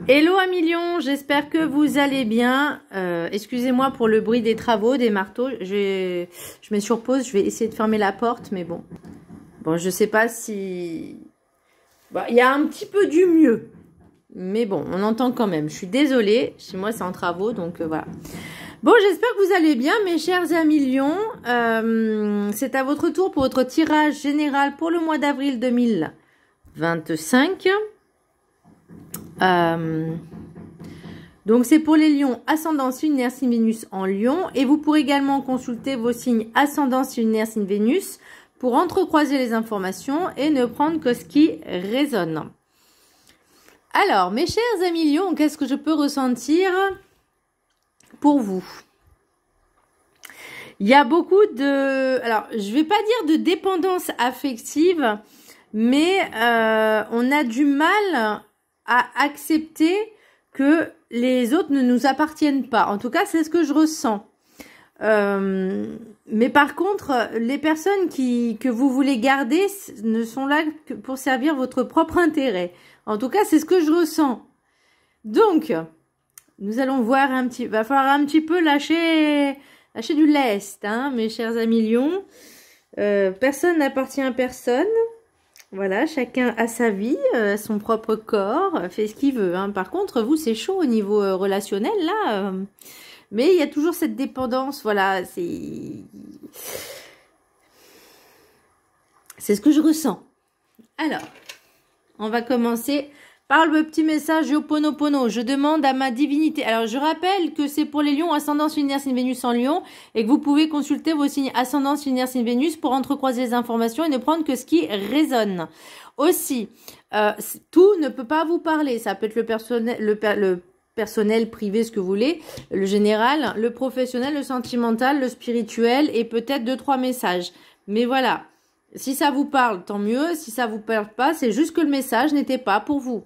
Hello à million, j'espère que vous allez bien. Excusez-moi pour le bruit des travaux, des marteaux. Je mets sur pause, je vais essayer de fermer la porte, mais bon. Bon, je sais pas si... Bon, il y a un petit peu du mieux. Mais bon, on entend quand même. Je suis désolée, chez moi c'est en travaux, donc voilà. Bon, j'espère que vous allez bien, mes chers amis Lion. C'est à votre tour pour votre tirage général pour le mois d'avril 2025. Donc c'est pour les lions ascendant lunaire signe Vénus en lion, et vous pourrez également consulter vos signes ascendant lunaire signe Vénus pour entrecroiser les informations et ne prendre que ce qui résonne. Alors mes chers amis lions, qu'est-ce que je peux ressentir pour vous? Il y a beaucoup de... Alors je vais pas dire de dépendance affective, mais on a du mal à accepter que les autres ne nous appartiennent pas. En tout cas, c'est ce que je ressens. Mais par contre, les personnes que vous voulez garder ne sont là que pour servir votre propre intérêt. En tout cas, c'est ce que je ressens. Donc, nous allons voir un petit... Va falloir un petit peu lâcher du lest, hein, mes chers amis lions. Personne n'appartient à personne. Voilà, chacun a sa vie, son propre corps, fait ce qu'il veut. Hein. Par contre, vous, c'est chaud au niveau relationnel, là. Mais il y a toujours cette dépendance, voilà. C'est ce que je ressens. Alors, on va commencer par le petit message Ho'oponopono. Je demande à ma divinité. Alors, je rappelle que c'est pour les lions ascendance lunaire signe Vénus en lion et que vous pouvez consulter vos signes ascendance lunaire signe Vénus pour entrecroiser les informations et ne prendre que ce qui résonne. Aussi, tout ne peut pas vous parler. Ça peut être le personnel, privé, ce que vous voulez, le général, le professionnel, le sentimental, le spirituel et peut-être 2-3 messages. Mais voilà, si ça vous parle, tant mieux. Si ça vous parle pas, c'est juste que le message n'était pas pour vous.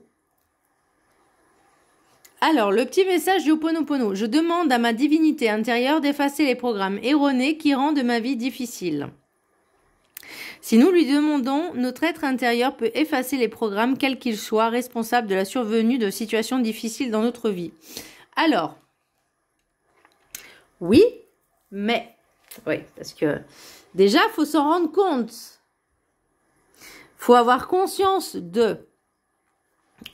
Alors, le petit message du Ho'oponopono. Je demande à ma divinité intérieure d'effacer les programmes erronés qui rendent ma vie difficile. Si nous lui demandons, notre être intérieur peut effacer les programmes, quels qu'ils soient, responsables de la survenue de situations difficiles dans notre vie. Alors, oui, mais, oui, parce que déjà, il faut s'en rendre compte. Il faut avoir conscience de.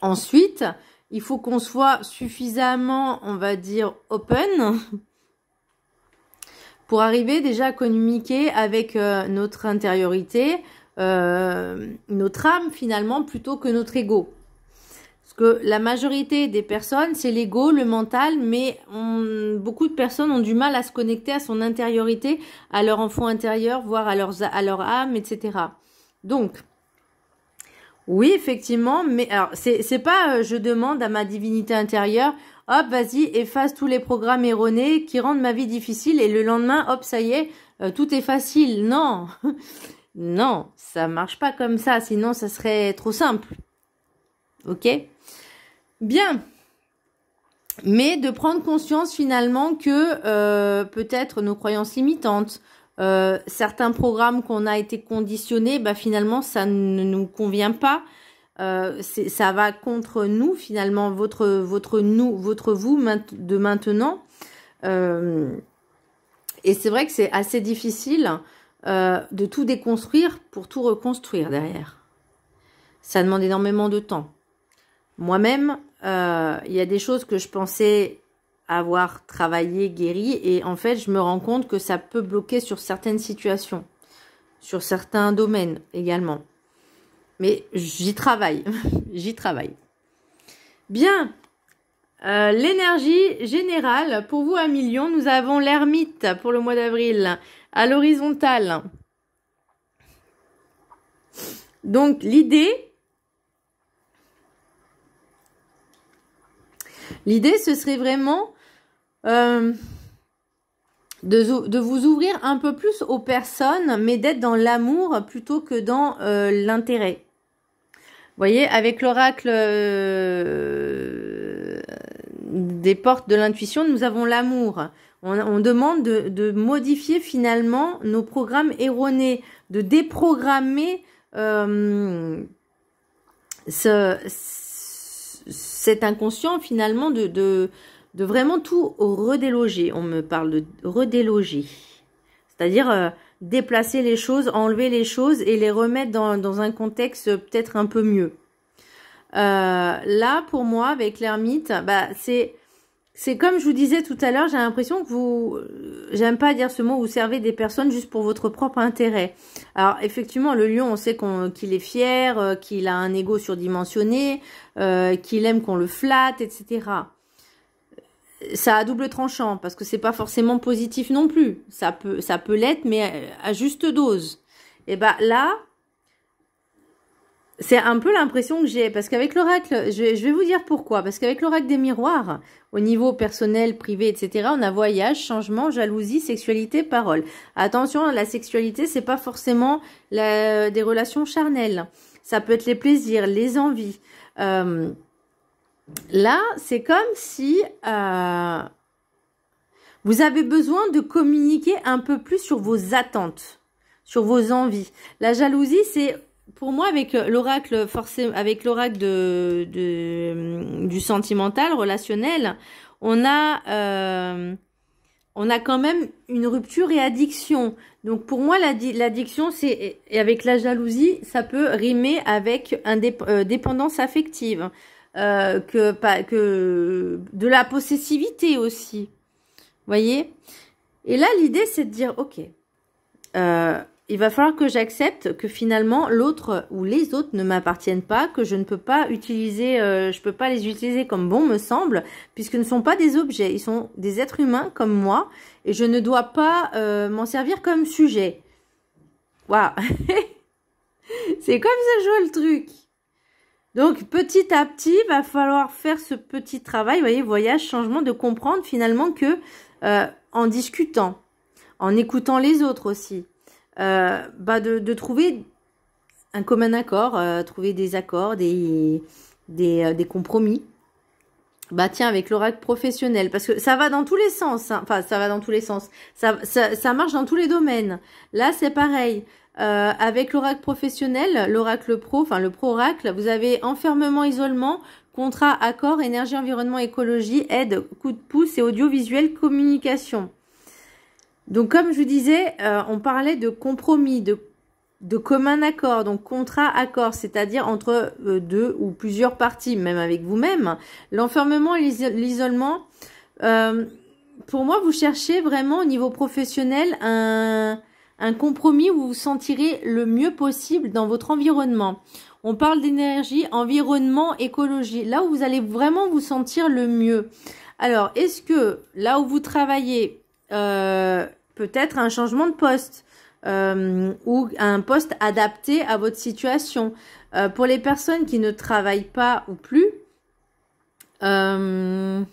Ensuite, il faut qu'on soit suffisamment, on va dire, open pour arriver déjà à communiquer avec notre intériorité, notre âme finalement, plutôt que notre ego. Parce que la majorité des personnes, c'est l'ego, le mental, mais beaucoup de personnes ont du mal à se connecter à son intériorité, à leur enfant intérieur, voire à leur âme, etc. Donc, oui, effectivement, mais alors c'est pas je demande à ma divinité intérieure, hop, vas-y, efface tous les programmes erronés qui rendent ma vie difficile et le lendemain, hop, ça y est, tout est facile. Non, non, ça marche pas comme ça, sinon ça serait trop simple. Ok? Bien. Mais de prendre conscience finalement que peut-être nos croyances limitantes, certains programmes qu'on a été conditionnés, bah finalement ça ne nous convient pas. Ça va contre nous finalement, votre vous de maintenant. Et c'est vrai que c'est assez difficile de tout déconstruire pour tout reconstruire derrière. Ça demande énormément de temps. Moi-même, il y a des choses que je pensais avoir travaillé, guéri, et en fait, je me rends compte que ça peut bloquer sur certaines situations, sur certains domaines également. Mais j'y travaille, j'y travaille. Bien, l'énergie générale, pour vous à million, nous avons l'ermite pour le mois d'avril, à l'horizontale. Donc, l'idée, ce serait vraiment de vous ouvrir un peu plus aux personnes, mais d'être dans l'amour plutôt que dans l'intérêt. Vous voyez, avec l'oracle des portes de l'intuition, nous avons l'amour. On demande de modifier finalement nos programmes erronés, de déprogrammer cet inconscient finalement de vraiment tout redéloger. On me parle de redéloger. C'est-à-dire déplacer les choses, enlever les choses et les remettre dans un contexte peut-être un peu mieux. Là, pour moi, avec l'ermite, bah, c'est comme je vous disais tout à l'heure, j'ai l'impression que vous, j'aime pas dire ce mot, vous servez des personnes juste pour votre propre intérêt. Alors, effectivement, le lion, on sait qu'il est fier, qu'il a un ego surdimensionné, qu'il aime qu'on le flatte, etc. Ça a double tranchant, parce que c'est pas forcément positif non plus. Ça peut l'être, mais à juste dose. Et bah là, c'est un peu l'impression que j'ai, parce qu'avec l'oracle, je vais vous dire pourquoi. Parce qu'avec l'oracle des miroirs, au niveau personnel, privé, etc., on a voyage, changement, jalousie, sexualité, parole. Attention, la sexualité, c'est pas forcément des relations charnelles. Ça peut être les plaisirs, les envies. Là, c'est comme si vous avez besoin de communiquer un peu plus sur vos attentes, sur vos envies. La jalousie, c'est... Pour moi, avec l'oracle avec l'oracle du sentimental, relationnel, on a quand même une rupture et addiction. Donc pour moi, l'addiction, c'est, et avec la jalousie, ça peut rimer avec dépendance affective, que de la possessivité aussi. Voyez? Et là, l'idée, c'est de dire, ok, il va falloir que j'accepte que finalement l'autre ou les autres ne m'appartiennent pas, que je ne peux pas utiliser, je peux pas les utiliser comme bon me semble, puisque ce ne sont pas des objets, ils sont des êtres humains comme moi, et je ne dois pas m'en servir comme sujet. Waouh. C'est comme ça joue le truc. Donc petit à petit, il va falloir faire ce petit travail, vous voyez, voyage, changement, de comprendre finalement que en discutant, en écoutant les autres aussi, de trouver un commun accord, trouver des accords, des compromis. Bah tiens, avec l'oracle professionnel, parce que ça va dans tous les sens, hein. Enfin ça va dans tous les sens, ça marche dans tous les domaines. Là c'est pareil, avec l'oracle professionnel, l'oracle pro, enfin le pro-oracle, vous avez enfermement, isolement, contrat, accord, énergie, environnement, écologie, aide, coup de pouce et audiovisuel, communication. Donc, comme je vous disais, on parlait de compromis, de commun accord, donc contrat-accord, c'est-à-dire entre deux ou plusieurs parties, même avec vous-même. L'enfermement et l'isolement, pour moi, vous cherchez vraiment au niveau professionnel un compromis où vous vous sentirez le mieux possible dans votre environnement. On parle d'énergie, environnement, écologie, là où vous allez vraiment vous sentir le mieux. Alors, est-ce que là où vous travaillez, peut-être un changement de poste ou un poste adapté à votre situation. Pour les personnes qui ne travaillent pas ou plus, on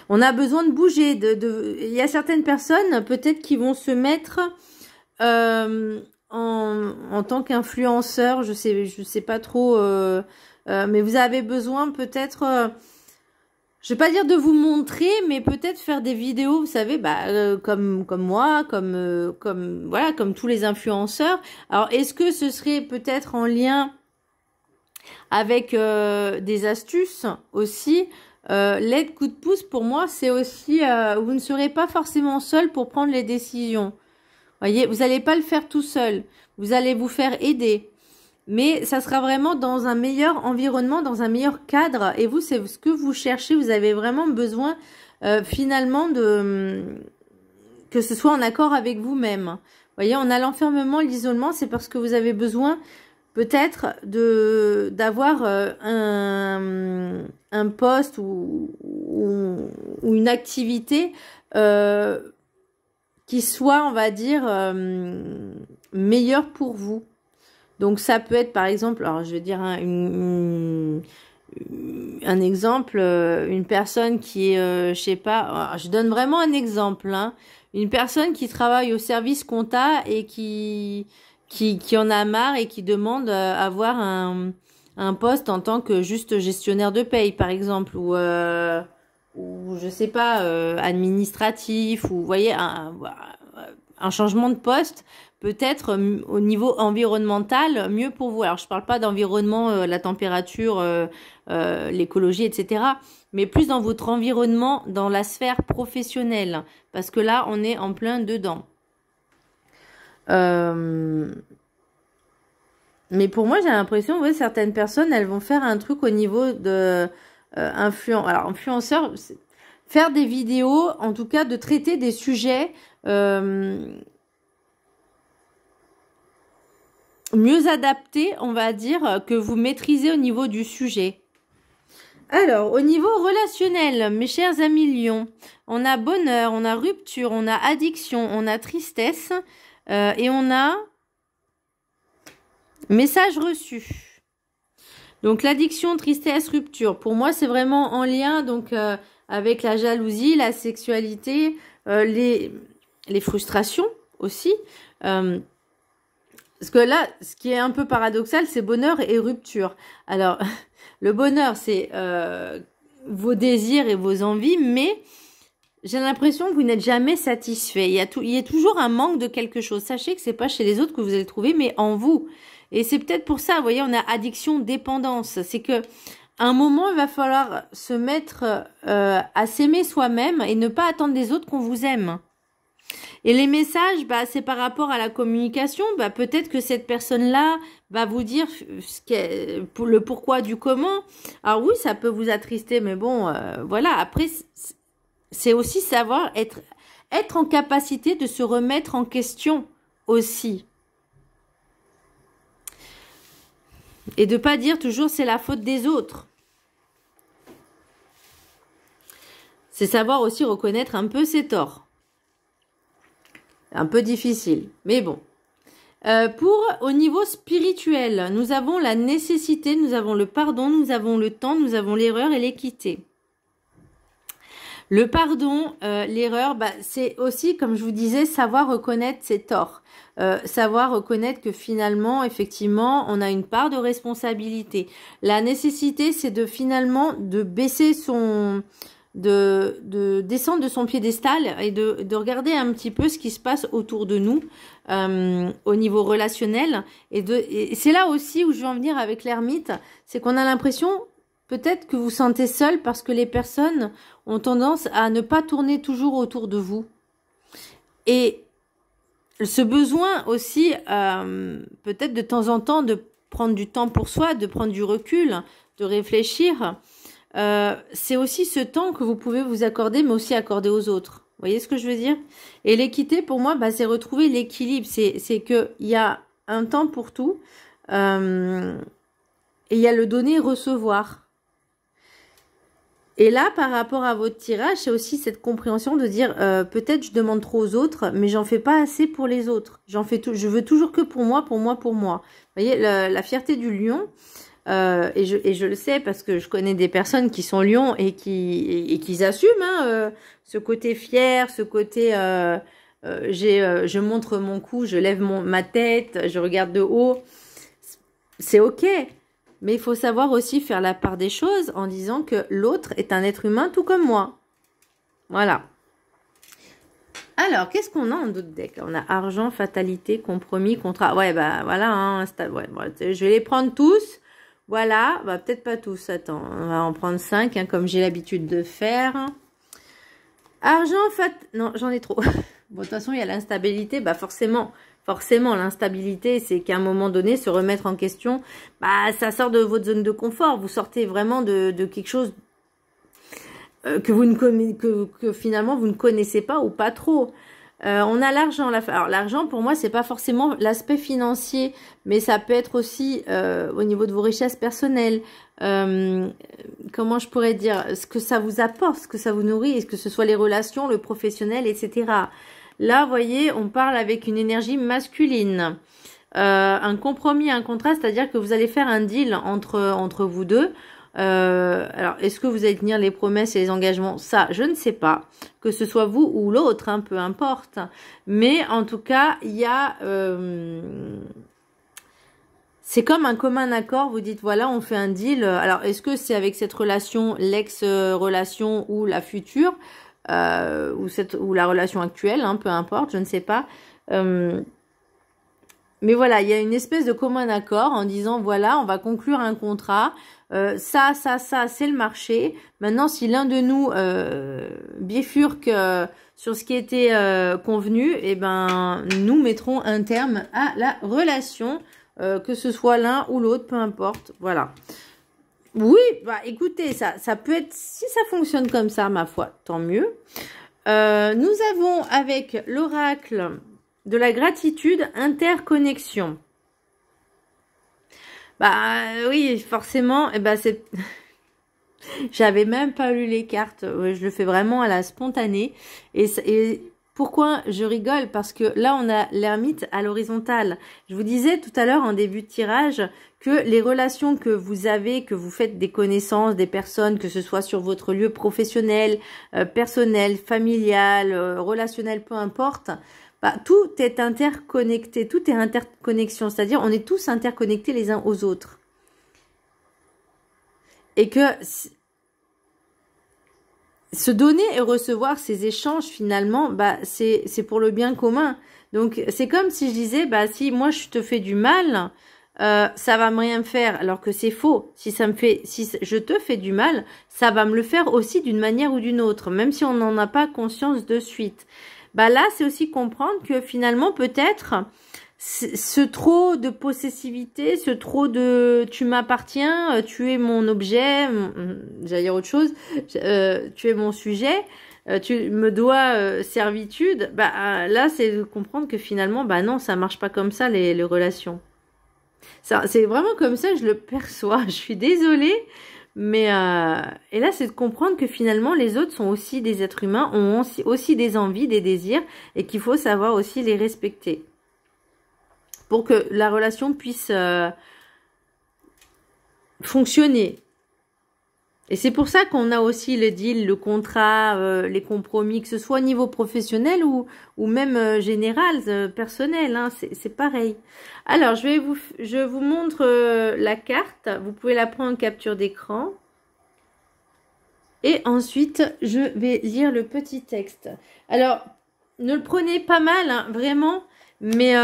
a besoin de bouger. Il y a certaines personnes peut-être qui vont se mettre en tant qu'influenceur, je sais pas trop, mais vous avez besoin peut-être... je vais pas dire de vous montrer, mais peut-être faire des vidéos, vous savez, comme moi, voilà, comme tous les influenceurs. Alors, est-ce que ce serait peut-être en lien avec des astuces aussi? L'aide coup de pouce, pour moi, c'est aussi, vous ne serez pas forcément seul pour prendre les décisions. Voyez, vous n'allez pas le faire tout seul. Vous allez vous faire aider. Mais ça sera vraiment dans un meilleur environnement, dans un meilleur cadre. Et vous, c'est ce que vous cherchez. Vous avez vraiment besoin, finalement, que ce soit en accord avec vous-même. Vous voyez, on a l'enfermement, l'isolement. C'est parce que vous avez besoin, peut-être, d'avoir un poste ou une activité qui soit, on va dire, meilleure pour vous. Donc ça peut être par exemple, alors je vais dire un exemple, une personne qui est, je sais pas, je donne vraiment un exemple, hein, une personne qui travaille au service compta et qui en a marre et qui demande à avoir un poste en tant que juste gestionnaire de paye par exemple, ou je sais pas, administratif, ou vous voyez, un changement de poste peut être au niveau environnemental mieux pour vous. Alors je parle pas d'environnement, la température, l'écologie, etc. Mais plus dans votre environnement, dans la sphère professionnelle, parce que là on est en plein dedans. Mais pour moi j'ai l'impression, ouais, certaines personnes elles vont faire un truc au niveau de alors influenceur, faire des vidéos, en tout cas de traiter des sujets mieux adaptés, on va dire, que vous maîtrisez au niveau du sujet. Alors, au niveau relationnel, mes chers amis lions, on a bonheur, on a rupture, on a addiction, on a tristesse et on a message reçu. Donc, l'addiction, tristesse, rupture, pour moi, c'est vraiment en lien donc avec la jalousie, la sexualité, les frustrations aussi. Parce que là, ce qui est un peu paradoxal, c'est bonheur et rupture. Alors, le bonheur, c'est vos désirs et vos envies, mais j'ai l'impression que vous n'êtes jamais satisfait. Il y a toujours un manque de quelque chose. Sachez que c'est pas chez les autres que vous allez le trouver, mais en vous. Et c'est peut-être pour ça, vous voyez, on a addiction, dépendance. C'est que à un moment, il va falloir se mettre à s'aimer soi-même et ne pas attendre des autres qu'on vous aime. Et les messages, bah, c'est par rapport à la communication. Bah, peut-être que cette personne-là va vous dire le pourquoi du comment. Alors oui, ça peut vous attrister, mais bon, voilà. Après, c'est aussi savoir être en capacité de se remettre en question aussi. Et de pas dire toujours c'est la faute des autres. C'est savoir aussi reconnaître un peu ses torts. Un peu difficile, mais bon. Au niveau spirituel, nous avons la nécessité, nous avons le pardon, nous avons le temps, nous avons l'erreur et l'équité. Le pardon, l'erreur, bah, c'est aussi, comme je vous disais, savoir reconnaître ses torts. Savoir reconnaître que finalement, effectivement, on a une part de responsabilité. La nécessité, c'est de finalement de baisser de descendre de son piédestal et de regarder un petit peu ce qui se passe autour de nous au niveau relationnel. Et c'est là aussi où je veux en venir avec l'ermite, c'est qu'on a l'impression peut-être que vous sentez seul parce que les personnes ont tendance à ne pas tourner toujours autour de vous. Et ce besoin aussi, peut-être de temps en temps, de prendre du temps pour soi, de prendre du recul, de réfléchir, c'est aussi ce temps que vous pouvez vous accorder, mais aussi accorder aux autres. Vous voyez ce que je veux dire? Et l'équité, pour moi, bah, c'est retrouver l'équilibre. C'est qu'il y a un temps pour tout, et il y a le donner-recevoir. Et là, par rapport à votre tirage, c'est aussi cette compréhension de dire, peut-être je demande trop aux autres, mais j'en fais pas assez pour les autres. Je veux toujours que pour moi, pour moi, pour moi. Vous voyez, la fierté du lion, et je le sais parce que je connais des personnes qui sont lions et qui assument hein, ce côté fier, ce côté je montre mon cou, je lève ma tête, je regarde de haut. C'est ok. Mais il faut savoir aussi faire la part des choses en disant que l'autre est un être humain tout comme moi. Voilà. Alors, qu'est-ce qu'on a en d'autres decks? On a argent, fatalité, compromis, contrat. Ouais, bah voilà. Hein, je vais les prendre tous. Voilà. Bah, peut-être pas tous. Attends, on va en prendre 5, hein, comme j'ai l'habitude de faire. Argent, non, j'en ai trop. Bon, de toute façon, il y a l'instabilité. Bah, forcément, l'instabilité, c'est qu'à un moment donné, se remettre en question, bah, ça sort de votre zone de confort. Vous sortez vraiment de quelque chose que finalement vous ne connaissez pas ou pas trop. On a l'argent. Alors l'argent, pour moi, c'est pas forcément l'aspect financier, mais ça peut être aussi au niveau de vos richesses personnelles. Comment je pourrais dire, ce que ça vous apporte, ce que ça vous nourrit, est-ce que ce soit les relations, le professionnel, etc. Là, vous voyez, on parle avec une énergie masculine. Un compromis, un contrat, c'est-à-dire que vous allez faire un deal entre vous deux. Alors, est-ce que vous allez tenir les promesses et les engagements? Ça, je ne sais pas. Que ce soit vous ou l'autre, hein, peu importe. Mais en tout cas, il y a... c'est comme un commun accord. Vous dites, voilà, on fait un deal. Alors, est-ce que c'est avec cette relation, l'ex-relation ou la future? ou la relation actuelle, hein, peu importe, je ne sais pas. Mais voilà, il y a une espèce de commun accord en disant, voilà, on va conclure un contrat, ça, c'est le marché. Maintenant, si l'un de nous bifurque sur ce qui était convenu, eh ben, nous mettrons un terme à la relation, que ce soit l'un ou l'autre, peu importe, voilà. Oui, bah écoutez, ça peut être, si ça fonctionne comme ça, ma foi, tant mieux. Nous avons avec l'oracle de la gratitude, interconnexion. Bah oui, forcément, et ben c'est... J'avais même pas lu les cartes, je le fais vraiment à la spontanée. Et pourquoi je rigole? Parce que là, on a l'ermite à l'horizontale. Je vous disais tout à l'heure en début de tirage que les relations que vous avez, que vous faites des connaissances, des personnes, que ce soit sur votre lieu professionnel, personnel, familial, relationnel, peu importe, bah, tout est interconnecté, tout est interconnexion, c'est-à-dire on est tous interconnectés les uns aux autres. Et que se donner et recevoir ces échanges, finalement, bah, c'est pour le bien commun. Donc, c'est comme si je disais, bah, si moi je te fais du mal, ça va me rien faire, alors que c'est faux. Si je te fais du mal, ça va me le faire aussi d'une manière ou d'une autre, même si on n'en a pas conscience de suite. Bah là, c'est aussi comprendre que finalement, peut-être, ce trop de possessivité, ce trop de tu m'appartiens, tu es mon objet, j'allais dire autre chose, tu es mon sujet, tu me dois servitude, bah là c'est de comprendre que finalement, bah non, ça marche pas comme ça les relations. C'est vraiment comme ça que je le perçois, je suis désolée, mais et là c'est de comprendre que finalement les autres sont aussi des êtres humains, ont aussi des envies, des désirs, et qu'il faut savoir aussi les respecter pour que la relation puisse fonctionner. Et c'est pour ça qu'on a aussi le deal, le contrat, les compromis, que ce soit au niveau professionnel ou même général, personnel, hein, c'est pareil. Alors, je vous montre la carte. Vous pouvez la prendre en capture d'écran. Et ensuite, je vais lire le petit texte. Alors, ne le prenez pas mal, hein, vraiment, mais...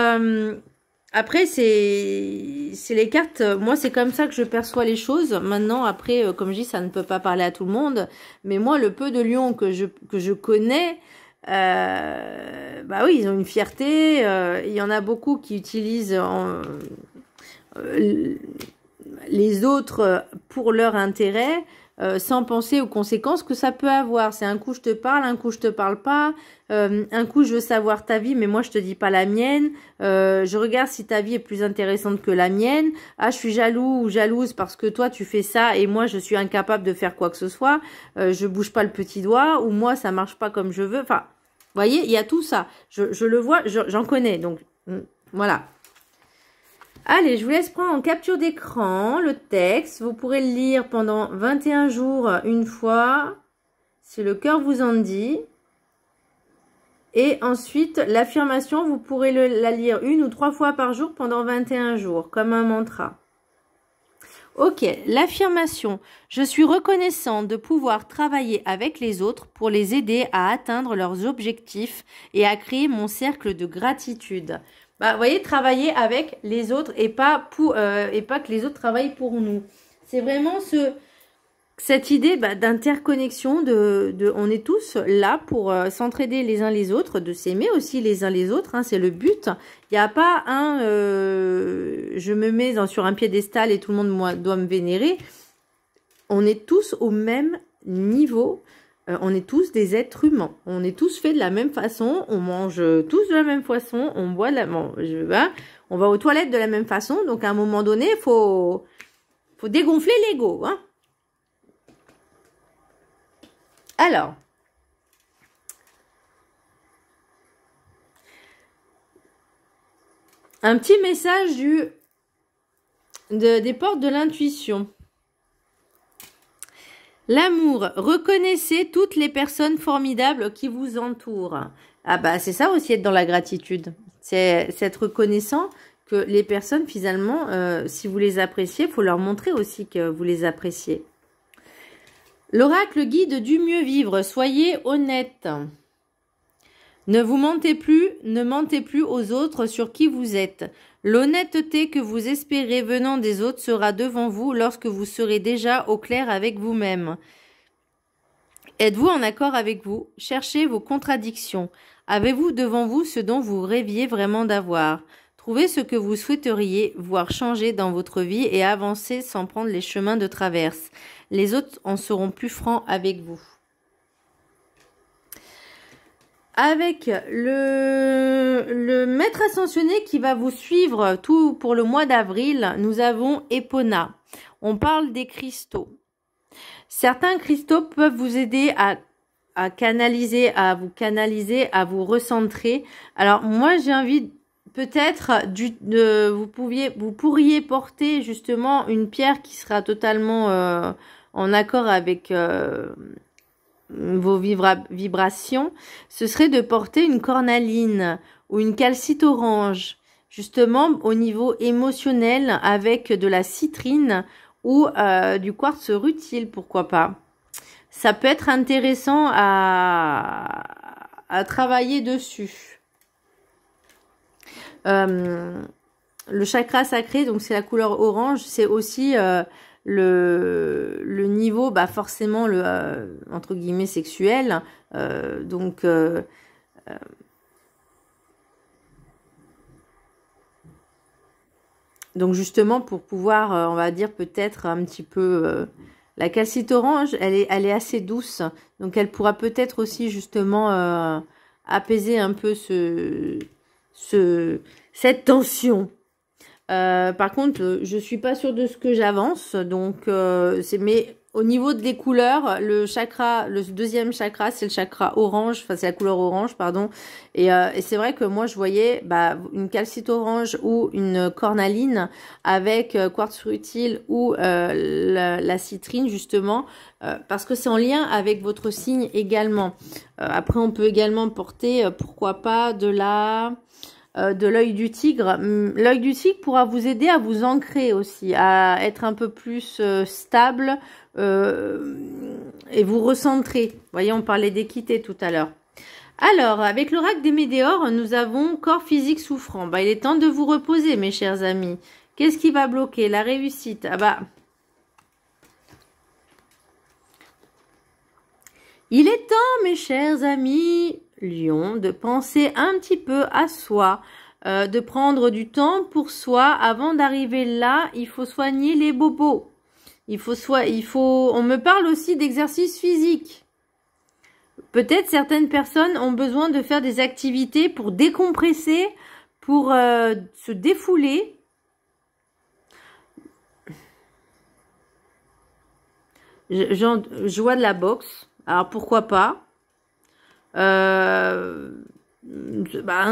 après, c'est les cartes. Moi, c'est comme ça que je perçois les choses. Maintenant, après, comme je dis, ça ne peut pas parler à tout le monde. Mais moi, le peu de lions que je connais, bah oui, ils ont une fierté. Il y en a beaucoup qui utilisent les autres pour leur intérêt. Sans penser aux conséquences que ça peut avoir. C'est un coup je te parle, un coup je te parle pas, un coup je veux savoir ta vie mais moi je te dis pas la mienne, je regarde si ta vie est plus intéressante que la mienne, ah je suis jaloux ou jalouse parce que toi tu fais ça et moi je suis incapable de faire quoi que ce soit, je bouge pas le petit doigt ou moi ça marche pas comme je veux, enfin vous voyez il y a tout ça, je le vois, j'en connais donc voilà. Allez, je vous laisse prendre en capture d'écran le texte. Vous pourrez le lire pendant 21 jours une fois, si le cœur vous en dit. Et ensuite, l'affirmation, vous pourrez la lire 1 ou 3 fois par jour pendant 21 jours, comme un mantra. Ok, l'affirmation. Je suis reconnaissante de pouvoir travailler avec les autres pour les aider à atteindre leurs objectifs et à créer mon cercle de gratitude. Bah, vous voyez, travailler avec les autres et pas que les autres travaillent pour nous. C'est vraiment cette idée d'interconnexion, on est tous là pour s'entraider les uns les autres, de s'aimer aussi les uns les autres, hein, c'est le but. Il n'y a pas je me mets sur un piédestal et tout le monde doit me vénérer. On est tous au même niveau. On est tous des êtres humains. On est tous faits de la même façon. On mange tous de la même façon. On boit on va aux toilettes de la même façon. Donc, à un moment donné, faut dégonfler l'ego. Hein. Alors. Un petit message des portes de l'intuition. L'amour, reconnaissez toutes les personnes formidables qui vous entourent. Ah bah c'est ça aussi être dans la gratitude. C'est être reconnaissant que les personnes finalement, si vous les appréciez, il faut leur montrer aussi que vous les appréciez. L'oracle guide du mieux vivre. Soyez honnête. Ne vous mentez plus, ne mentez plus aux autres sur qui vous êtes. L'honnêteté que vous espérez venant des autres sera devant vous lorsque vous serez déjà au clair avec vous-même. Êtes-vous en accord avec vous? Cherchez vos contradictions. Avez-vous devant vous ce dont vous rêviez vraiment d'avoir? Trouvez ce que vous souhaiteriez voir changer dans votre vie et avancez sans prendre les chemins de traverse. Les autres en seront plus francs avec vous. Avec le maître ascensionné qui va vous suivre tout pour le mois d'avril, nous avons Epona. On parle des cristaux. Certains cristaux peuvent vous aider à canaliser, à vous recentrer. Alors moi j'ai envie peut-être vous pourriez porter justement une pierre qui sera totalement en accord avec vos vibrations, ce serait de porter une cornaline ou une calcite orange, justement au niveau émotionnel avec de la citrine ou du quartz rutile, pourquoi pas. Ça peut être intéressant à travailler dessus. Le chakra sacré, donc c'est la couleur orange, c'est aussi le niveau, bah forcément le entre guillemets sexuel, donc justement pour pouvoir on va dire peut-être un petit peu la calcite orange, elle est assez douce, donc elle pourra peut-être aussi justement apaiser un peu cette tension. Par contre, je suis pas sûre de ce que j'avance, donc mais au niveau des couleurs, le deuxième chakra, c'est le chakra orange, enfin c'est la couleur orange, pardon. Et c'est vrai que moi je voyais une calcite orange ou une cornaline avec quartz rutile ou la citrine justement, parce que c'est en lien avec votre signe également. Après, on peut également porter, pourquoi pas, de l'œil du tigre. L'œil du tigre pourra vous aider à vous ancrer aussi, à être un peu plus stable et vous recentrer. Vous voyez, on parlait d'équité tout à l'heure. Alors, avec l'oracle des météores, nous avons corps physique souffrant. Il est temps de vous reposer, mes chers amis. Qu'est-ce qui va bloquer? La réussite. Il est temps, mes chers amis Lion, de penser un petit peu à soi, de prendre du temps pour soi. Avant d'arriver là, il faut soigner les bobos. On me parle aussi d'exercice physique. Peut-être certaines personnes ont besoin de faire des activités pour décompresser, pour se défouler. Je vois de la boxe. Alors pourquoi pas? Un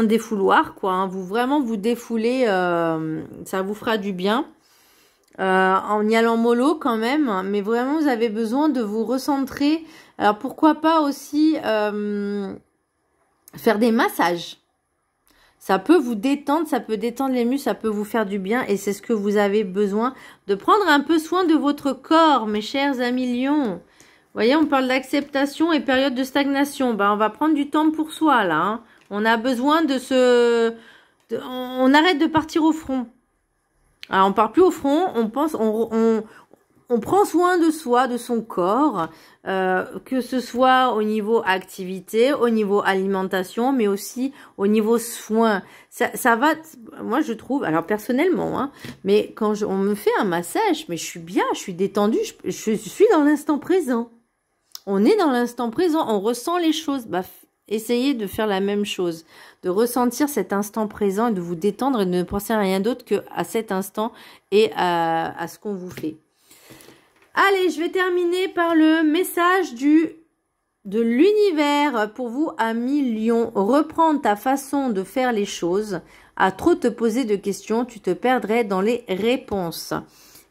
défouloir quoi, hein. Vous défoulez, ça vous fera du bien en y allant mollo quand même, mais vraiment vous avez besoin de vous recentrer. Alors pourquoi pas aussi faire des massages, ça peut vous détendre, ça peut détendre les muscles, ça peut vous faire du bien et c'est ce que vous avez besoin, de prendre un peu soin de votre corps, mes chers amis lions. Vous voyez, on parle d'acceptation et période de stagnation. On va prendre du temps pour soi, là. Hein. On a besoin on arrête de partir au front. Alors, on part plus au front. On prend soin de soi, de son corps, que ce soit au niveau activité, au niveau alimentation, mais aussi au niveau soins. Ça va, moi je trouve, alors personnellement, hein, mais quand on me fait un massage, mais je suis bien, je suis détendue, je suis dans l'instant présent. On est dans l'instant présent, on ressent les choses. Essayez de faire la même chose, de ressentir cet instant présent et de vous détendre et de ne penser à rien d'autre qu'à cet instant et à ce qu'on vous fait. Allez, je vais terminer par le message de l'univers pour vous, amis Lion. Reprends ta façon de faire les choses. À trop te poser de questions, tu te perdrais dans les réponses.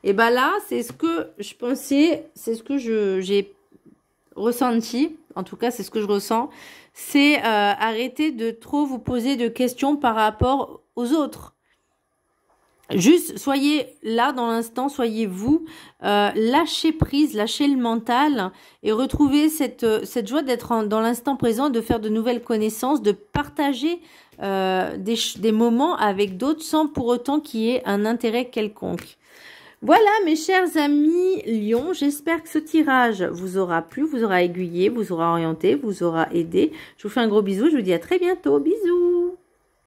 Et là, c'est ce que je pensais, c'est ce que j'ai ressenti, en tout cas c'est ce que je ressens, c'est arrêter de trop vous poser de questions par rapport aux autres. Juste, soyez là dans l'instant, soyez vous, lâchez prise, lâchez le mental et retrouvez cette joie d'être dans l'instant présent, de faire de nouvelles connaissances, de partager des moments avec d'autres sans pour autant qu'il y ait un intérêt quelconque. Voilà mes chers amis Lion, j'espère que ce tirage vous aura plu, vous aura aiguillé, vous aura orienté, vous aura aidé. Je vous fais un gros bisou, je vous dis à très bientôt, bisous.